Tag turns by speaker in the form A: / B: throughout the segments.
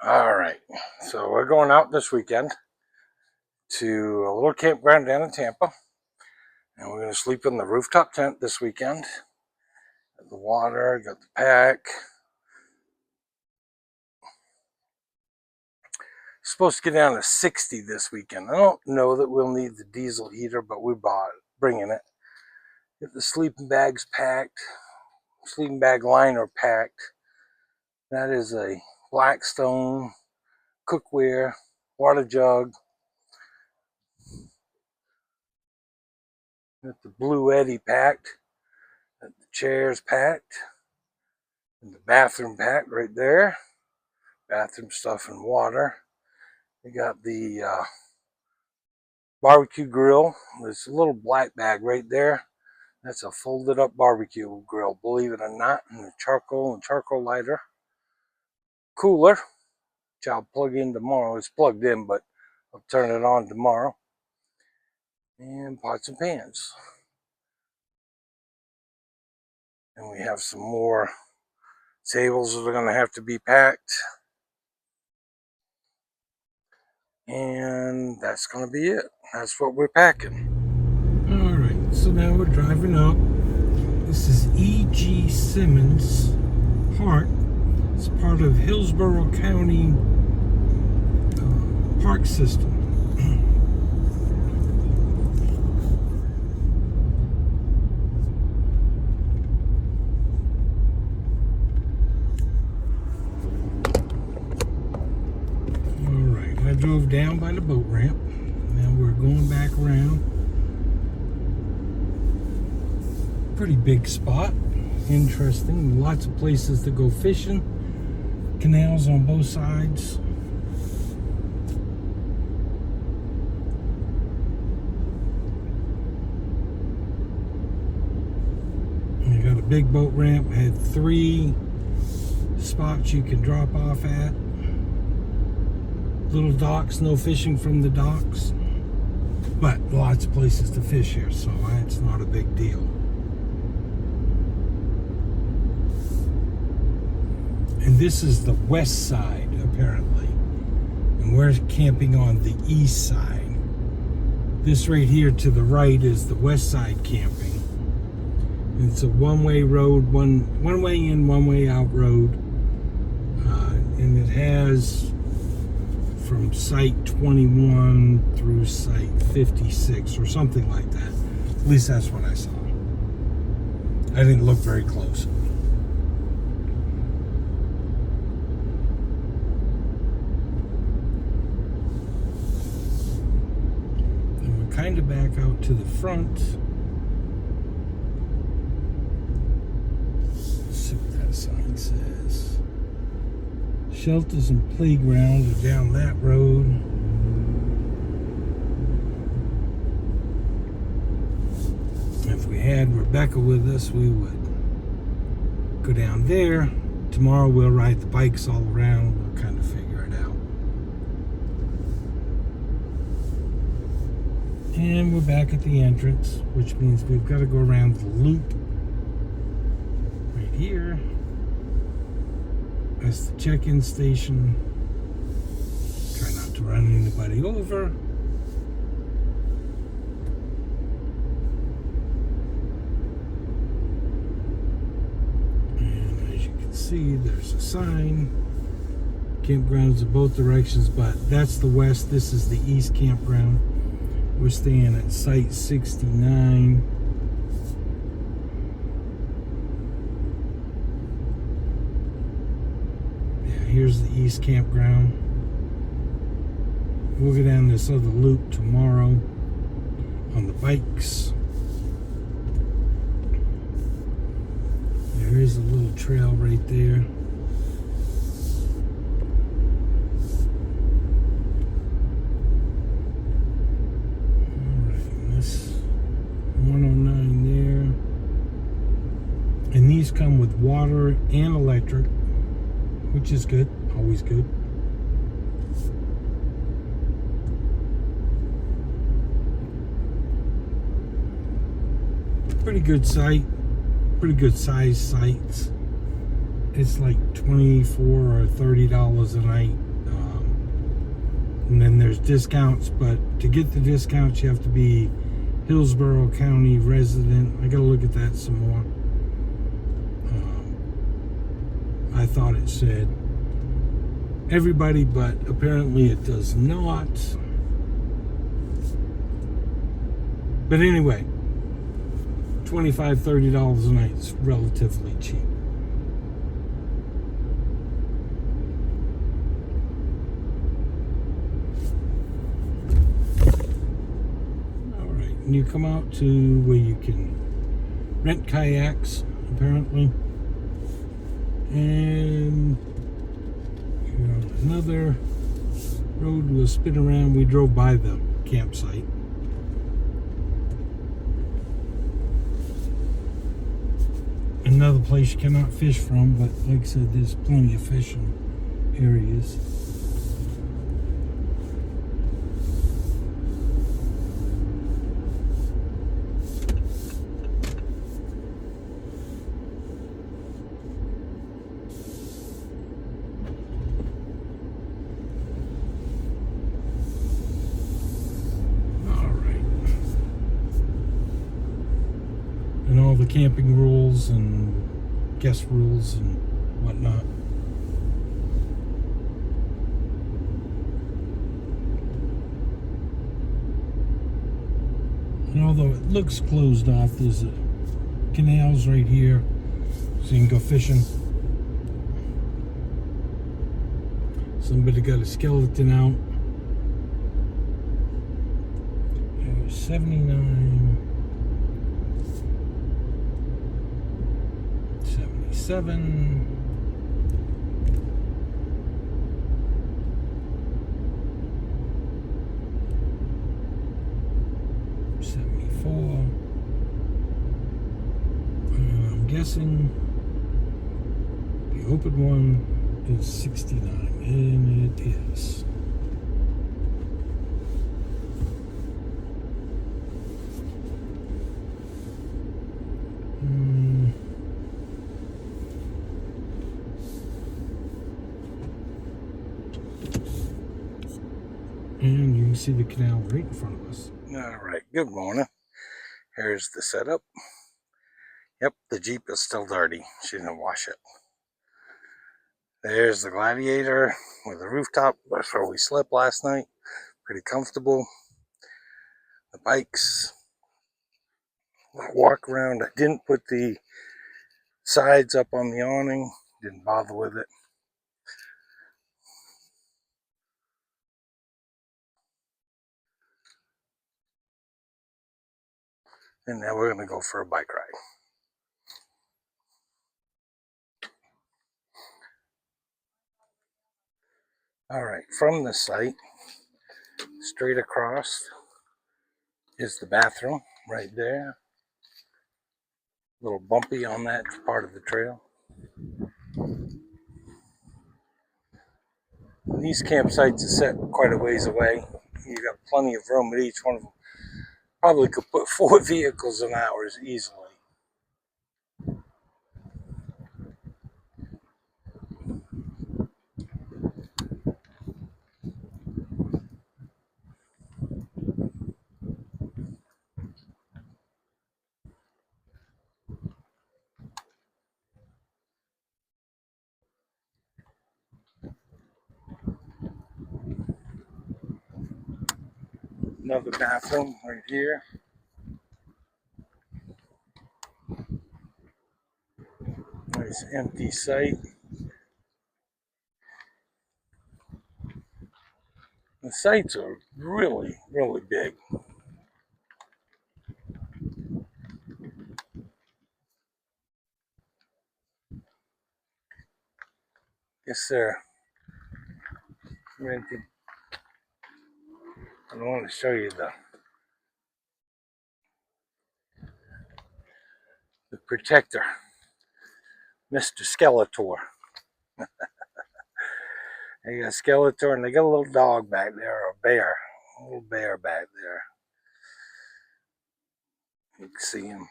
A: All right, so we're going out this weekend to a little campground down in Tampa, and we're going to sleep in the rooftop tent this weekend. Got the water, got the pack. Supposed to get down to 60 this weekend. I don't know that we'll need the diesel heater, but we bought it, bringing it. Get the sleeping bags packed, sleeping bag liner packed. That is a Blackstone cookware, water jug. Got the Blue Eddy packed. Got the chairs packed. And the bathroom packed right there. Bathroom stuff and water. We got the barbecue grill. There's a little black bag right there. That's a folded up barbecue grill, believe it or not. And the charcoal lighter. Cooler, which I'll plug in tomorrow. It's plugged in, but I'll turn it on tomorrow. And pots and pans. And we have some more tables that are going to have to be packed. And that's going to be it. That's what we're packing. All right, so now we're driving up. This is E.G. Simmons Park. It's part of Hillsborough County park system. All right, I drove down by the boat ramp. Now we're going back around. Pretty big spot. Interesting. Lots of places to go fishing. Canals on both sides. You got a big boat ramp. Had 3 spots you can drop off at. Little docks, no fishing from the docks. But lots of places to fish here, so it's not a big deal. And this is the west side, apparently. And we're camping on the east side. This right here to the right is the west side camping. It's a one-way road, one way in, one way out road. And it has from site 21 through site 56 or something like that. At least that's what I saw. I didn't look very close. Kind of back out to the front. Let's see what that sign says. Shelters and playground are down that road. If we had Rebecca with us, we would go down there. Tomorrow we'll ride the bikes all around. We'll kind of figure it out. And we're back at the entrance, which means we've got to go around the loop right here. That's the check-in station. Try not to run anybody over. And as you can see, there's a sign. Campgrounds in both directions, but that's the west. This is the east campground. We're staying at site 69. Yeah, here's the east campground. We'll go down this other loop tomorrow on the bikes. There is a little trail right there. And these come with water and electric, which is good, always good. Pretty good site, pretty good size sites. it's like $24 or $30 a night. And then there's discounts, but to get the discounts, you have to be Hillsborough County resident. I gotta look at that some more. I thought it said everybody, but apparently it does not. But anyway, $25, $30 a night is relatively cheap. And you come out to where you can rent kayaks, apparently. And you're on another road. We'll spin around. We drove by the campsite. Another place you cannot fish from, but like I said, there's plenty of fishing areas. And all the camping rules and guest rules and whatnot. And although it looks closed off, there's canals right here, so you can go fishing. Somebody got a skeleton out. It was 79. 77. 74. And I'm guessing the open one is 69, and it is. And you can see the canal right in front of us. All right, good morning. Here's the setup. Yep, the Jeep is still dirty. She didn't wash it. There's the Gladiator with the rooftop. That's where we slept last night. Pretty comfortable. The bikes. Walk around. I didn't put the sides up on the awning. Didn't bother with it. And now we're going to go for a bike ride. All right, from the site, straight across is the bathroom right there. A little bumpy on that part of the trail. These campsites are set quite a ways away. You got plenty of room at each one of them. Probably could put 4 vehicles in ours easily. Another bathroom right here. Nice empty site. The sites are really, really big. Yes, sir. Renting. I want to show you the protector, Mr. Skeletor. They got a Skeletor, and they got a little dog back there, or a bear, a little bear back there. You can see him.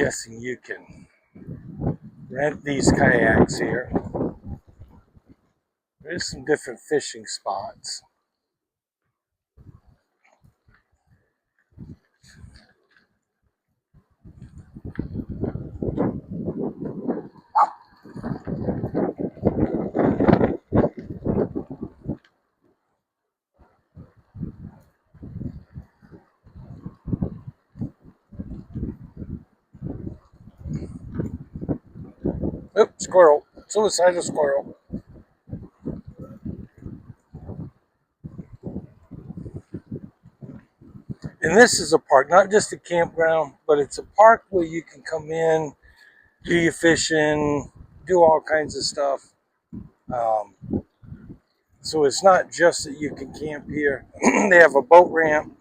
A: guessing you can rent these kayaks here. There's some different fishing spots. Oop, squirrel. Suicidal squirrel. And this is a park, not just a campground, but it's a park where you can come in, do your fishing, do all kinds of stuff. So it's not just that you can camp here. They have a boat ramp.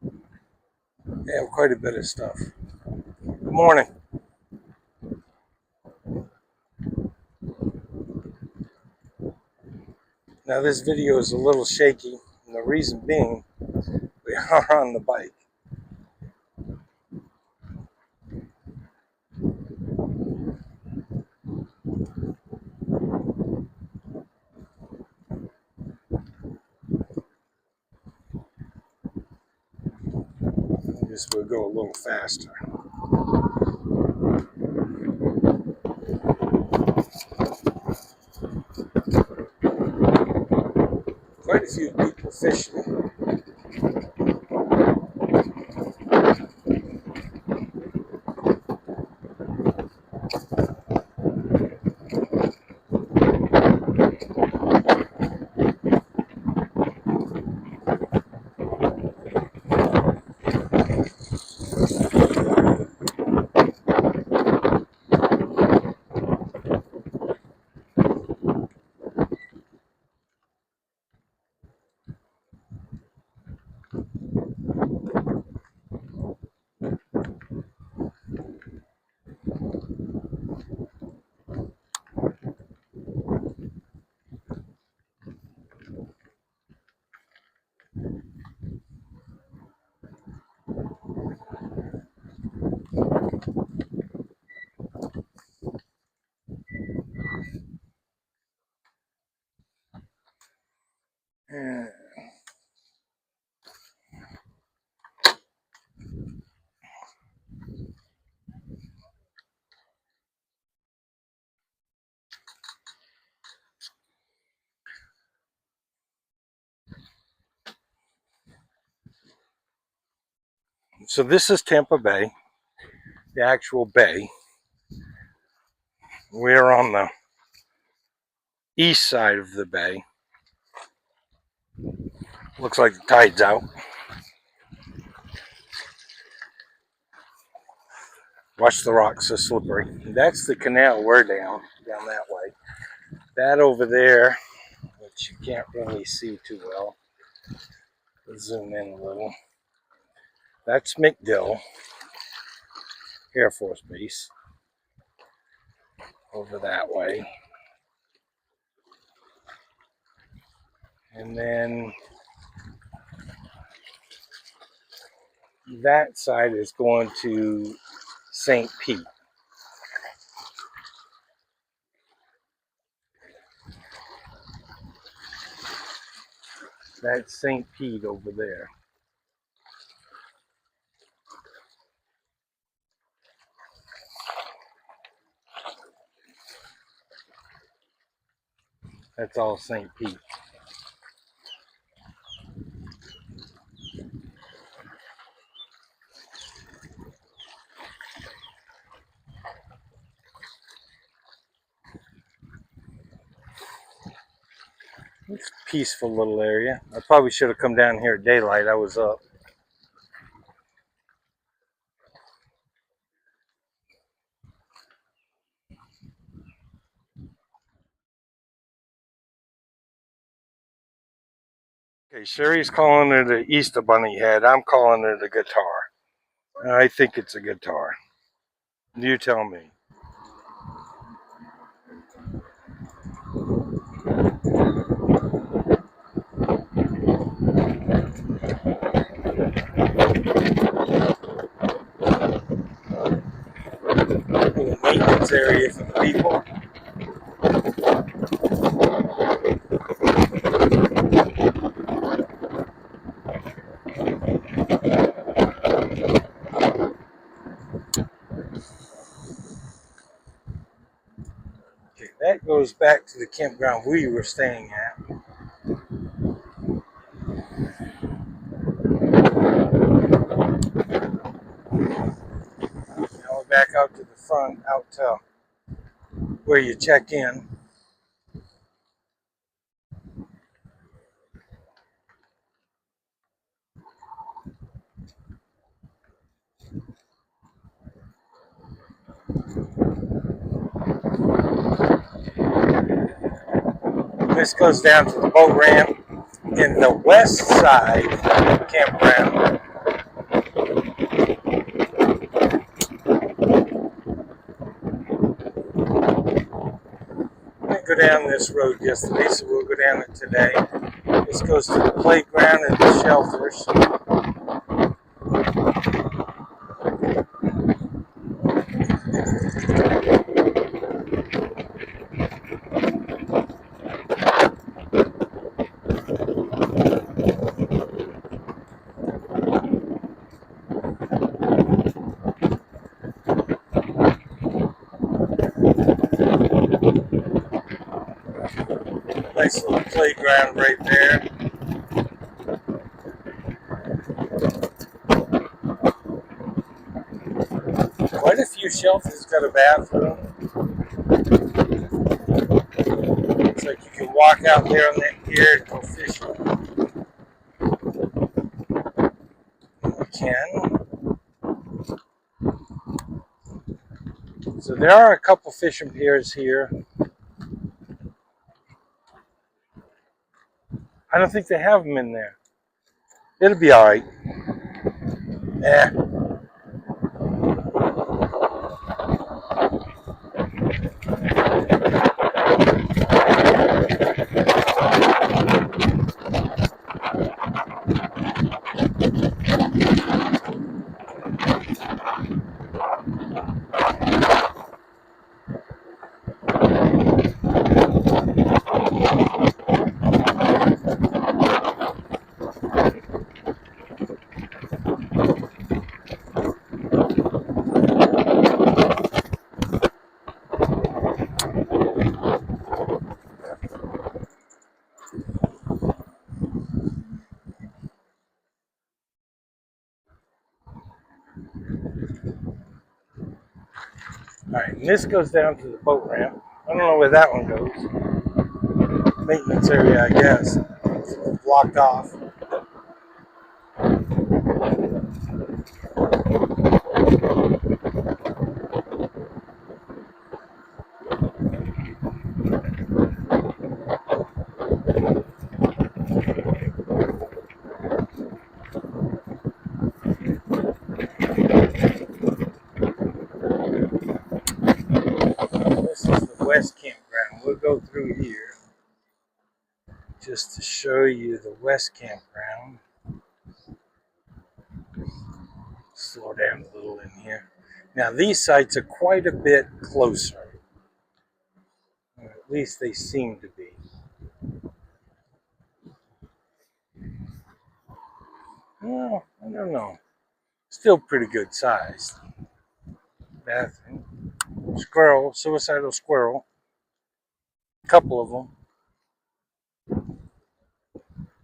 A: They have quite a bit of stuff. Good morning. Now this video is a little shaky, and the reason being, we are on the bike. I guess we'll go a little faster. Quite a few people fishing. So this is Tampa Bay, the actual bay. We're on the east side of the bay. Looks like the tide's out. Watch the rocks, so slippery. That's the canal we're down that way. That over there, which you can't really see too well. Let's zoom in a little. That's MacDill Air Force Base over that way. And then that side is going to St. Pete. That's St. Pete over there. That's all St. Pete. It's a peaceful little area. I probably should have come down here at daylight. I was up. Okay, Sherry's calling it an Easter Bunny head. I'm calling it a guitar. I think it's a guitar. You tell me. maintenance area for the people. Okay, that goes back to the campground we were staying at. Now we're back out to the front, out to where you check in. This goes down to the boat ramp in the west side campground. I didn't go down this road yesterday, so we'll go down it today. This goes to the playground and the shelters. Nice little playground right there. Quite a few shelters got a bathroom. It's like you can walk out there on that pier and go fishing. You can. So there are a couple fishing piers here. I don't think they have them in there. It'll be all right. Yeah. All right, and this goes down to the boat ramp. I don't know where that one goes. Maintenance area, I guess. It's blocked off. This is the west campground. We'll go through here just to show you the west campground. Slow down a little in here. Now these sites are quite a bit closer. Or at least they seem to be. Well, I don't know. Still pretty good sized. Bathroom. Squirrel, suicidal squirrel. A couple of them.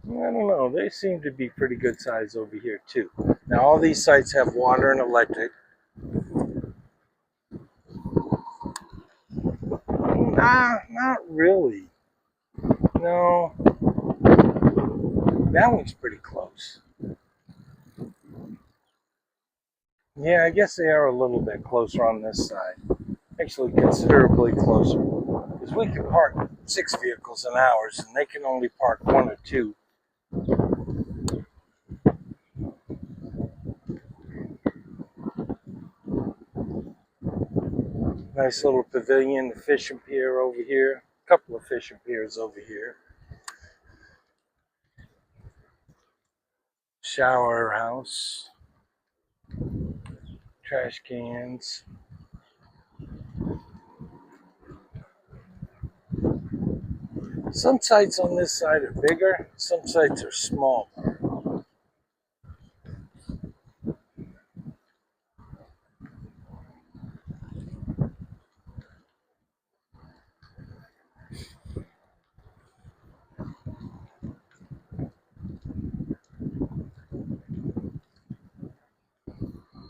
A: I don't know. They seem to be pretty good size over here too. Now all these sites have water and electric. Nah, not really. No. That one's pretty close. Yeah, I guess they are a little bit closer on this side. Actually, considerably closer. Because we can park 6 vehicles in ours, and they can only park 1 or 2. Nice little pavilion, the fishing pier over here. A couple of fishing piers over here. Shower house. Trash cans. Some sites on this side are bigger, some sites are smaller.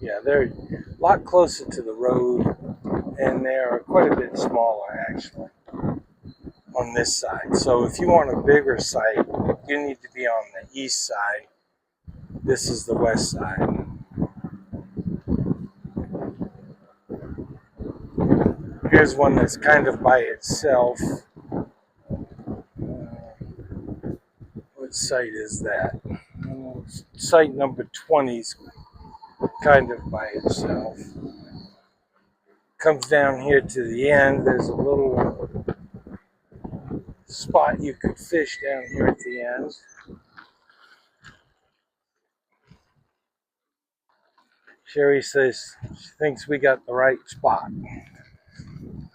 A: Yeah, they're a lot closer to the road, and they're quite a bit smaller actually on this side. So if you want a bigger site, you need to be on the east side. This is the west side. Here's one that's kind of by itself. What site is that? Site number 20 is kind of by itself. Comes down here to the end. There's a little spot you could fish down here at the end. Sherry says she thinks we got the right spot.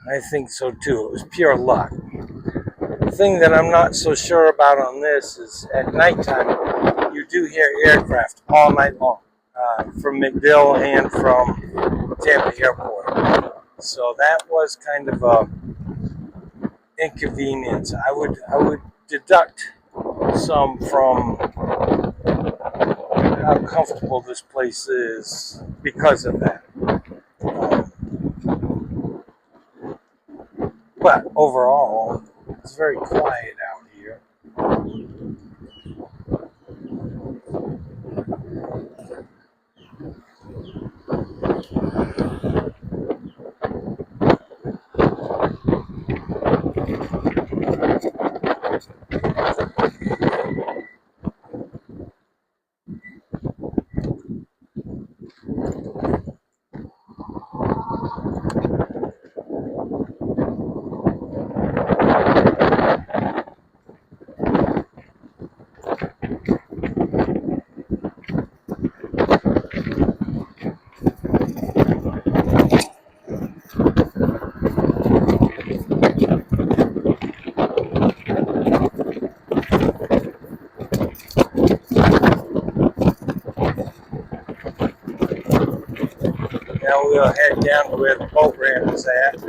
A: I think so too. It was pure luck. The thing that I'm not so sure about on this is at nighttime, you do hear aircraft all night long from MacDill and from Tampa Airport. So that was kind of a inconvenience. I would deduct some from how comfortable this place is because of that. But overall, it's very quiet out here. Now we'll head down to where the boat ramp is at.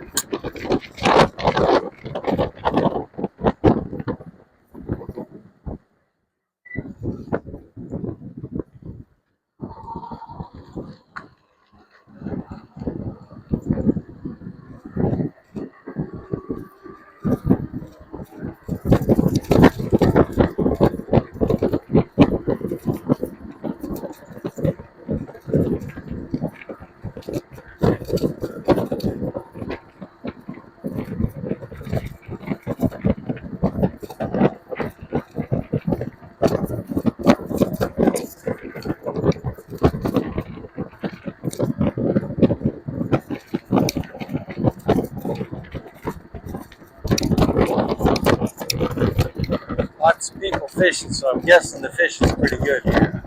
A: Lots of people fishing, so I'm guessing the fish is pretty good here.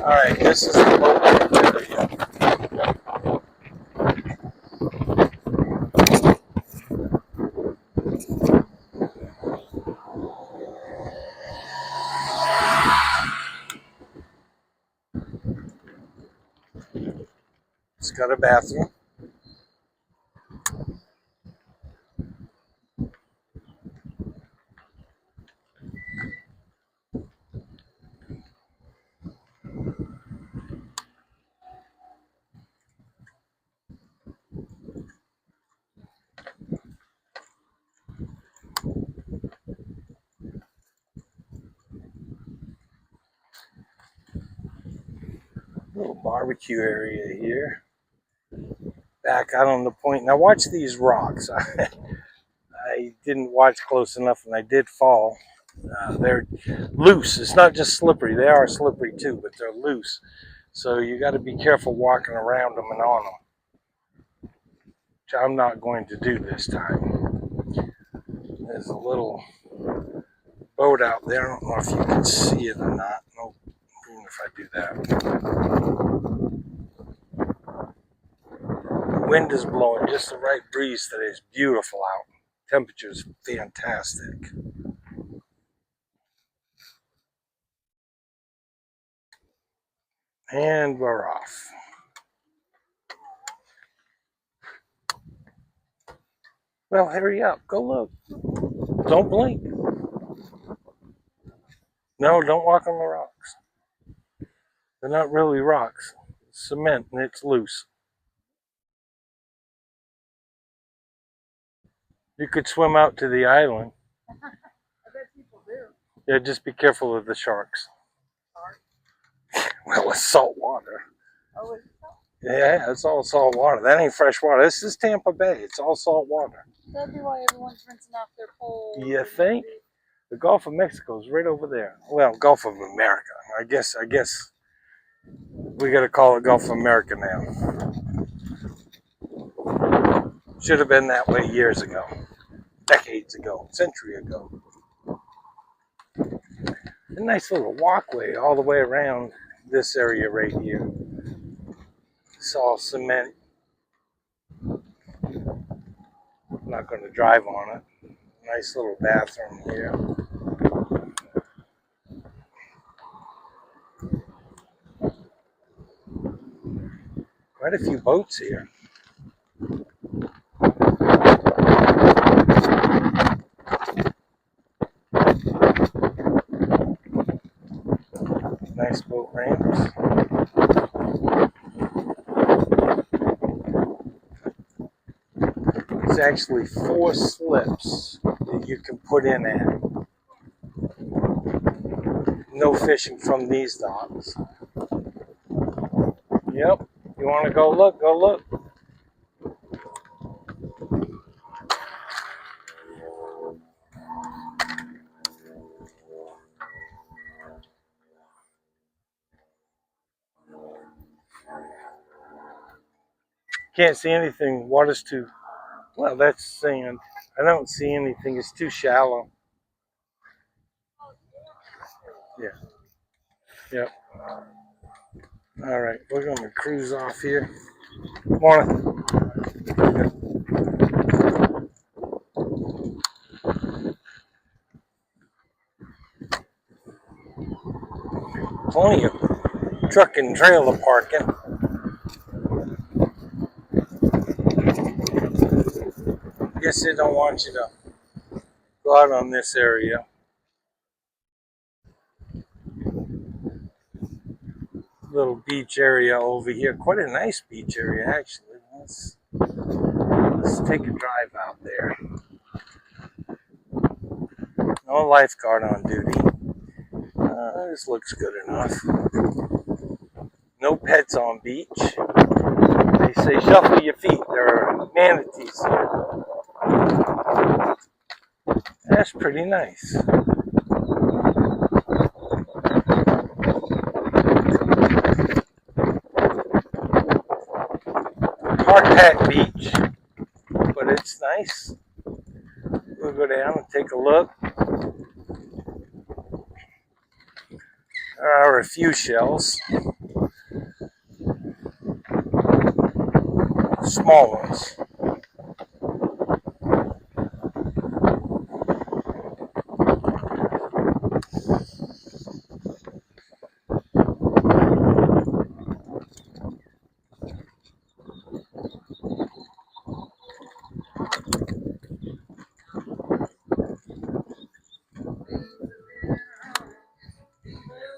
A: Alright, this is the boat ramp area. It's got a bathroom. Little barbecue area here. Back out on the point. Now watch these rocks. I didn't watch close enough and I did fall. They're loose. It's not just slippery. They are slippery too, but they're loose. So you got to be careful walking around them and on them, which I'm not going to do this time. There's a little boat out there. I don't know if you can see it or not. Nope. Even if I do that. The wind is blowing just the right breeze today. It's beautiful out. Temperature's fantastic. And we're off. Well, hurry up. Go look. Don't blink. No, don't walk on the rocks. They're not really rocks. It's cement and it's loose. You could swim out to the island.
B: I bet people do.
A: Yeah, just be careful of the sharks. Well, it's salt water.
B: Oh, it's salt.
A: Yeah, it's all salt water. That ain't fresh water. This is Tampa Bay. It's all salt water.
B: That'd be why everyone's rinsing off their poles.
A: You think? The Gulf of Mexico is right over there. Well, Gulf of America. I guess we got to call it Gulf of America now. Should have been that way years ago, decades ago, century ago. A nice little walkway all the way around this area right here. It's all cement. I'm not going to drive on it. Nice little bathroom here. Quite a few boats here. Nice boat ramps. There's actually 4 slips that you can put in at. No fishing from these docks. Yep. You want to go look? Go look. Can't see anything. Water's too, well, that's sand. I don't see anything. It's too shallow. Yeah. Yep. All right. We're going to cruise off here. Morning. Plenty of truck and trailer parking. Guess they don't want you to go out on this area. Little beach area over here. Quite a nice beach area, actually. Let's take a drive out there. No lifeguard on duty. This looks good enough. No pets on beach. They say shuffle your feet. There are manatees here. That's pretty nice. Hard packed beach, but it's nice. We'll go down and take a look. There are a few shells. Small ones.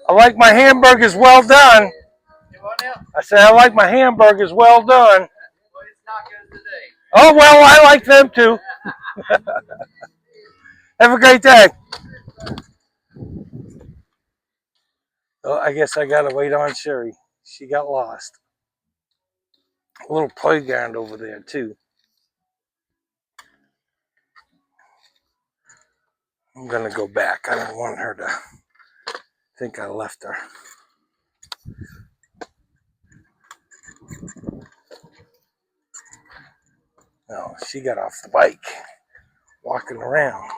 A: I like my hamburgers well done. I said I like my hamburgers well done.
C: Well, it's not good today.
A: Oh, well, I like them too. Have a great day. Oh, I guess I gotta wait on Sherry. She got lost. A little playground over there too. I'm gonna go back. I don't want her to think I left her. No, she got off the bike, walking around.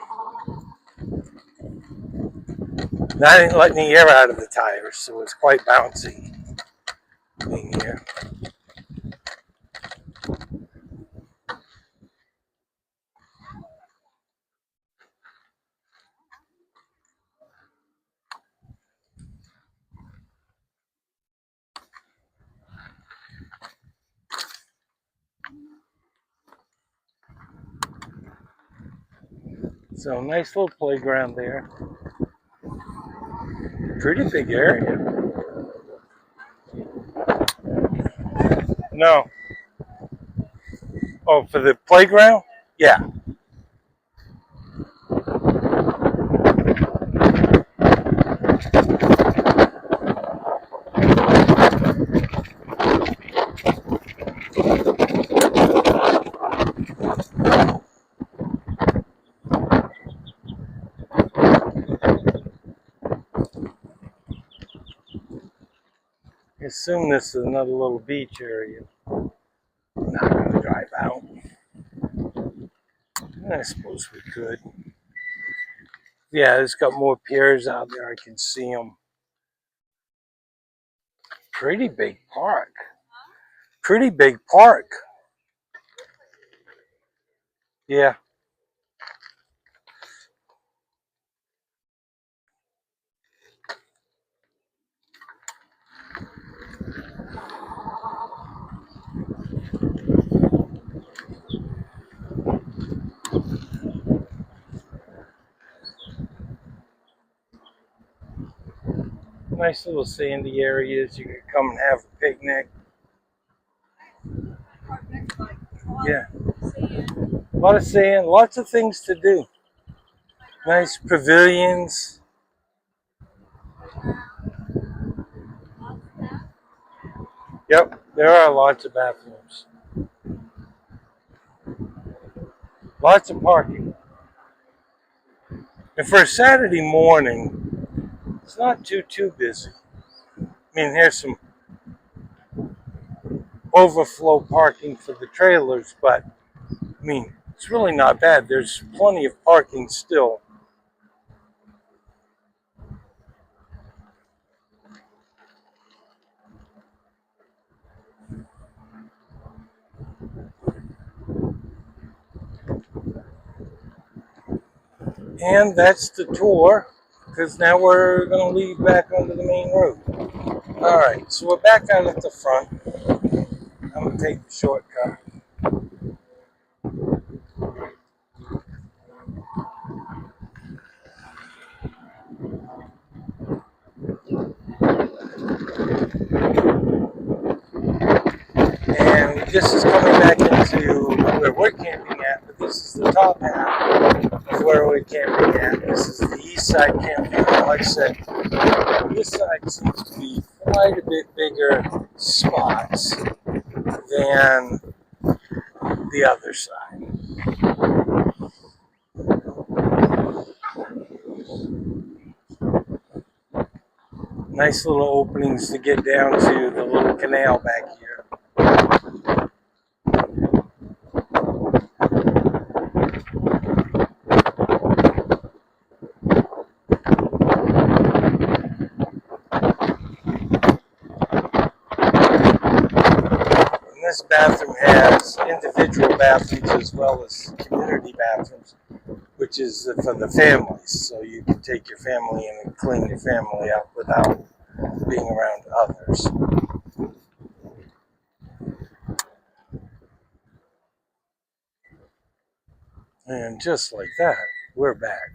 A: I didn't let any air out of the tires, so it's quite bouncy being here. So nice little playground there. Pretty big area. No. Oh, for the playground? Yeah. I assume this is another little beach area. I'm not going to drive out. I suppose we could. Yeah, it's got more piers out there. I can see them. Pretty big park. Pretty big park. Yeah. Nice little sandy areas. You can come and have a picnic. Yeah. A lot of sand, lots of things to do. Nice pavilions. Yep, there are lots of bathrooms. Lots of parking. And for a Saturday morning, it's not too busy. I mean, there's some overflow parking for the trailers, but I mean, it's really not bad. There's plenty of parking still. And that's the tour, because now we're going to leave back onto the main road. All right, so we're back out at the front. I'm going to take the shortcut. And this is coming back into where we're camping at, but this is the top half of where we're camping at. This is the east side camping. Like I said, this side seems to be quite a bit bigger spots than the other side. Nice little openings to get down to the little canal back here. And this bathroom has individual bathrooms as well as community bathrooms, which is for the families. So you can take your family in and clean your family up without being around others. And just like that, we're back.